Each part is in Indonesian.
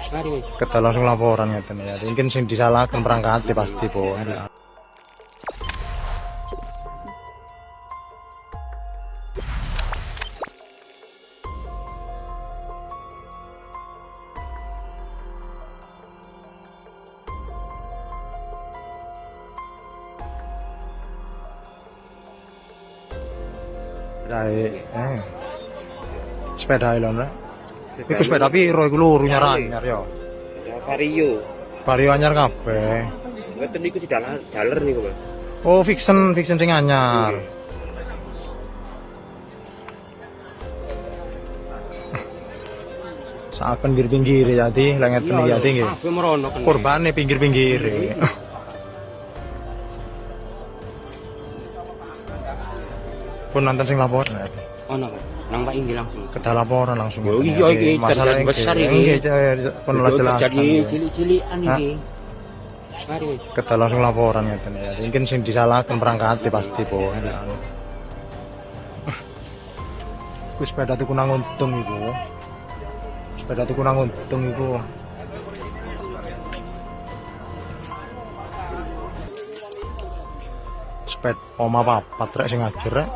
Mari. Kita langsung laporan ngeten ya. Mungkin sing disalahkan perangkat pasti po. Sepeda lho, Mbak. Iku sepeda piro iku loro nyar yo. Vario. Vario anyar kabeh. Mboten niku daler niku, Mas. Oh, fiction sing anyar. Sak pinggir-pinggir jadi lenget pinggir jadi nggih. Kabeh merono kan. Korbane pinggir-pinggir. Pun nonton sing laporan. Ono, Mas. Nang Pak Inggih langsung. Kita laporan langsung. Oh iya iki masalah terjadi besar ini. Pun jelas. Jadi cilik-cilikan iki. Mari. Kita langsung laporan ngeten ya. Mungkin sing disalahkan perangkat pasti po. Ku sepeda tuku nang untung iku. Sepeda tuku nang untung iku. Sepeda oma papat rek sing ngajar rek.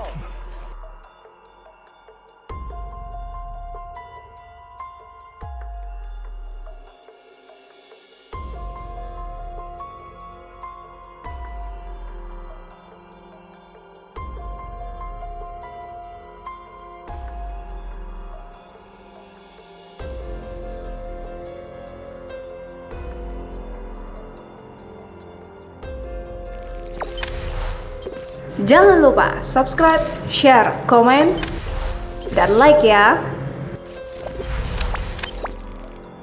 Jangan lupa subscribe, share, komen, dan like ya.